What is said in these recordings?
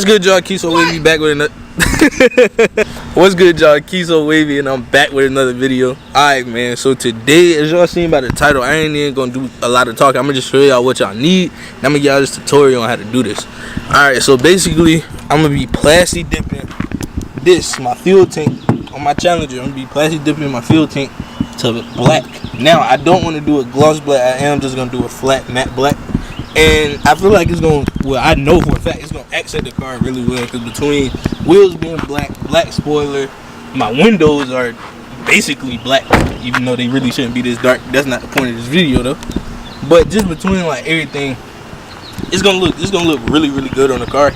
What's good, y'all? Kiso Wavy back with another. What's good, y'all? Kiso Wavy, and I'm back with another video. Alright, man. So today, as y'all seen by the title, I ain't even gonna do a lot of talking. I'm gonna just show y'all what y'all need, and I'm gonna give y'all this tutorial on how to do this. Alright, so basically, I'm gonna be plasti dipping this, my fuel tank, on my Challenger. I'm gonna be plasti dipping my fuel tank to black. Now, I don't want to do a gloss black. I am just gonna do a flat matte black. And I feel like it's gonna, well, I know for a fact it's gonna accent the car really well, because between wheels being black, black spoiler, my windows are basically black, even though they really shouldn't be this dark. That's not the point of this video though. But just between like everything, it's gonna look really good on the car.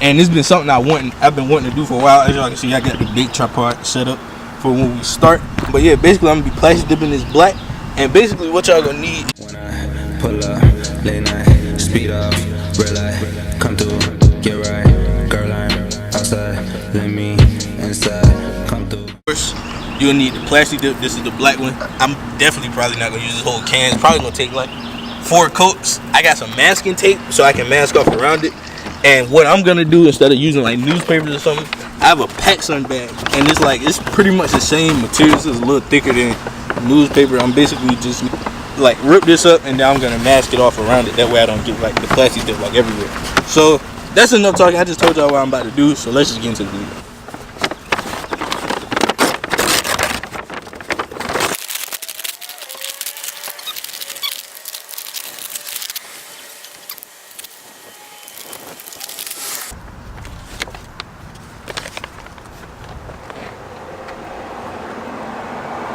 And it's been something I've been wanting to do for a while. As y'all can see, I got the big tripod set up for when we start. But yeah, basically I'm gonna be plasti dipping this black, and basically what y'all gonna need when I pull up late night. Speed up, red light, come through, get right, girl I'm outside, let me inside, come through. First, you'll need the plasti dip. This is the black one. I'm definitely probably not gonna use this whole can. It's probably gonna take like 4 coats. I got some masking tape so I can mask off around it. And what I'm gonna do, instead of using like newspapers or something, I have a PacSun bag, and it's pretty much the same material. It's a little thicker than newspaper. I'm basically just like rip this up, and then I'm gonna mask it off around it. That way I don't get like the plastic dip like everywhere. So that's enough talking. I just told y'all what I'm about to do, so let's just get into the video.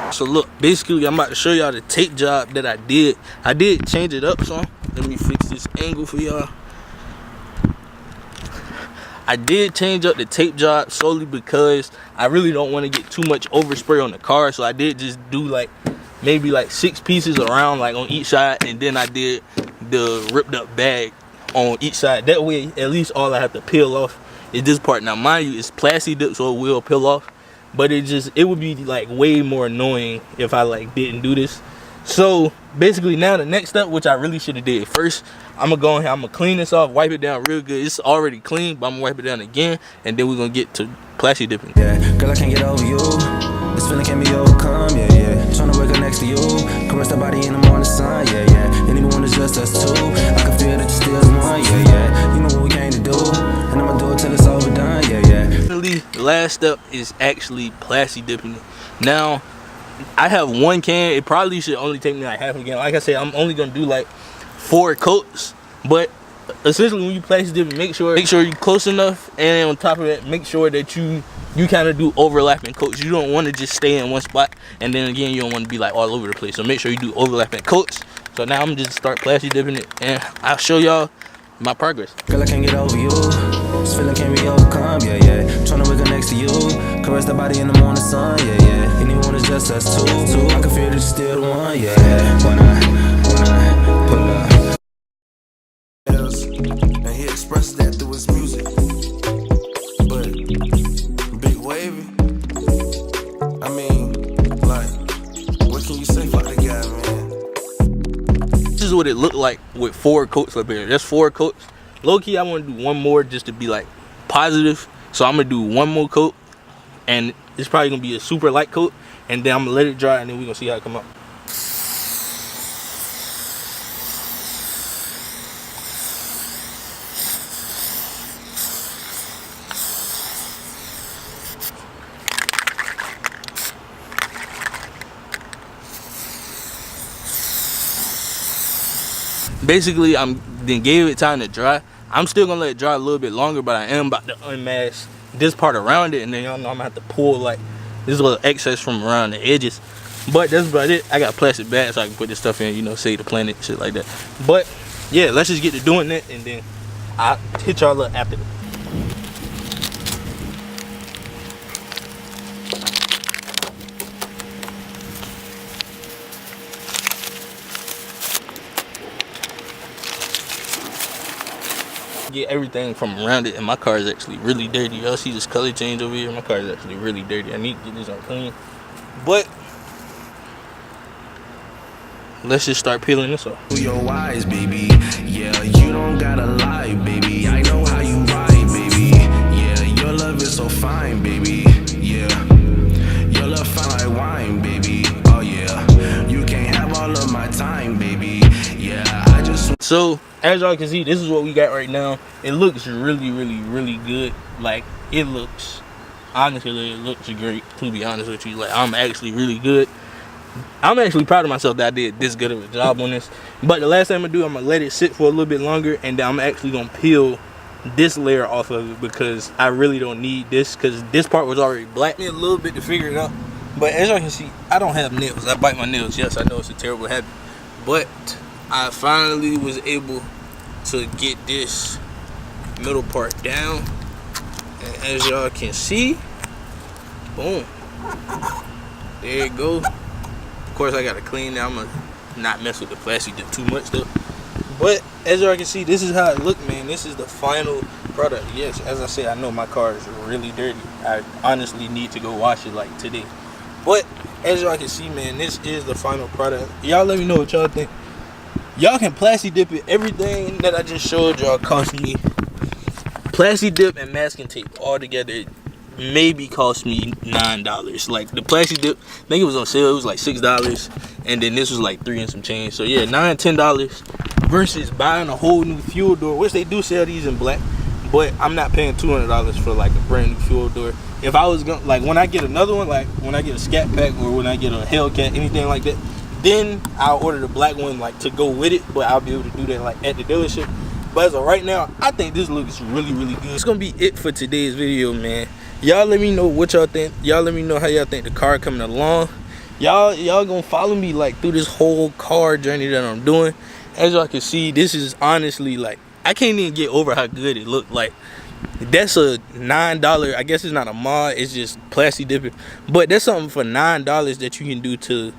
So look, basically I'm about to show y'all the tape job that I did. I did change it up some. Let me fix this angle for y'all. I did change up the tape job solely because I really don't want to get too much overspray on the car. So I did just do like maybe like 6 pieces around, like on each side, and then I did the ripped up bag on each side. That way at least all I have to peel off is this part. Now mind you, it's plasti dip, so it will peel off. But it would be like way more annoying if I like didn't do this. So basically now the next step, which I really should have did first, I'm gonna go in here, I'm gonna clean this off, wipe it down real good. It's already clean, but I'm gonna wipe it down again, and then we're gonna get to plasti dipping. Yeah, girl I can't get over you. This feeling can't be overcome, yeah. Tryna wake up next to you, caress the body in the morning sun, yeah. Anyone is just us two. I can feel that you're still the one, yeah. You know what we came to do, and I'ma do it till it's overdone, yeah. The last step is actually plasti dipping it. Now I have 1 can. It probably should only take me like half a can. Like I said, I'm only gonna do like 4 coats, but essentially when you plasti dip it, make sure you're close enough, and on top of that, make sure that you kind of do overlapping coats. You don't want to just stay in one spot, and then again you don't want to be like all over the place. So make sure you do overlapping coats. So now I'm just start plasti dipping it, and I'll show y'all my progress. Girl I can't get over you. This feeling can't be overcome, yeah. Tryna wake up next to you, caress the body in the morning sun, yeah. Anyone is just us two. I can feel that you're still the one, yeah. When I pull up. And he expresses that through his music. But Big Wavy, I mean, like, what can you say for the guy, man? This is what it looked like with 4 coats up here. That's 4 coats. Low key, I want to do 1 more just to be like positive. So I'm gonna do 1 more coat, and it's probably gonna be a super light coat, and then I'm gonna let it dry, and then we're gonna see how it come out. Basically, then gave it time to dry. I'm still gonna let it dry a little bit longer, but I am about to unmask this part around it, and then y'all know I'm gonna have to pull like this little excess from around the edges. But that's about it. I got plastic bags so I can put this stuff in, you know, save the planet, shit like that. But yeah, let's just get to doing that, and then I'll hit y'all up after that. Get everything from around it, and my car is actually really dirty. Y'all see this color change over here? My car is actually really dirty. I need to get this on clean, but let's just start peeling this off. Your eyes, baby. Yeah, you don't gotta lie, baby. I know how you ride, baby. So as y'all can see, this is what we got right now. It looks really good. Like, it looks, honestly, it looks great, to be honest with you. Like, I'm actually really good. I'm actually proud of myself that I did this good of a job on this. But the last thing I'm gonna do, I'm gonna let it sit for a little bit longer, and then I'm actually gonna peel this layer off of it, because I really don't need this, because this part was already black. Me a little bit to figure it out. But as y'all can see, I don't have nails. I bite my nails. Yes, I know it's a terrible habit, but I finally was able to get this middle part down, and as y'all can see, boom, there it go. Of course, I gotta clean that. I'm gonna not mess with the plastic too much though. But as y'all can see, this is how it look, man. This is the final product. Yes, as I said, I know my car is really dirty. I honestly need to go wash it like today. But as y'all can see, man, this is the final product. Y'all let me know what y'all think. Y'all can plasti dip it. Everything that I just showed y'all cost me, plasti dip and masking tape all together, maybe cost me $9. Like, the plasti dip, I think it was on sale. It was like $6, and then this was like $3 and some change. So yeah, $9-10 versus buying a whole new fuel door, which they do sell these in black, but I'm not paying $200 for like a brand new fuel door. If I was gonna, like, when I get another one, like when I get a Scat Pack or when I get a Hellcat, anything like that, then I'll order the black one like to go with it. But I'll be able to do that like at the dealership. But as of right now, I think this looks really good. It's gonna be it for today's video, man. Y'all let me know what y'all think. Y'all let me know how y'all think the car coming along. Y'all gonna follow me like through this whole car journey that I'm doing. As y'all can see, this is honestly, like, I can't even get over how good it looked. Like, that's a $9, I guess it's not a mod, it's just plasti dipping, but that's something for $9 that you can do to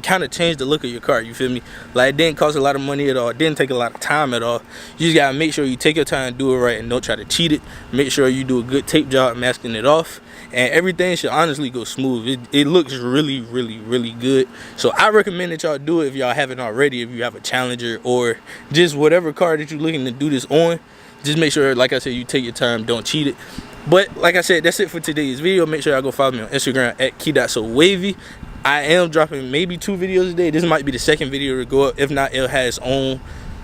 kind of change the look of your car. You feel me? Like, it didn't cost a lot of money at all. It didn't take a lot of time at all. You just gotta make sure you take your time and do it right, and don't try to cheat it. Make sure you do a good tape job masking it off, and everything should honestly go smooth. It looks really good. So I recommend that y'all do it if y'all haven't already. If you have a Challenger or just whatever car that you're looking to do this on, just make sure, like I said, you take your time, don't cheat it. But like I said, that's it for today's video. Make sure y'all go follow me on Instagram at key.sowavy. I am dropping maybe 2 videos a day. This might be the second video to go up. If not, it'll have its own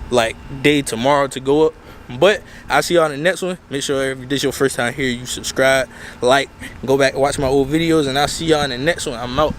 like day tomorrow to go up. But I'll see y'all in the next one. Make sure if this is your first time here, you subscribe, like, go back and watch my old videos, and I'll see y'all in the next one. I'm out.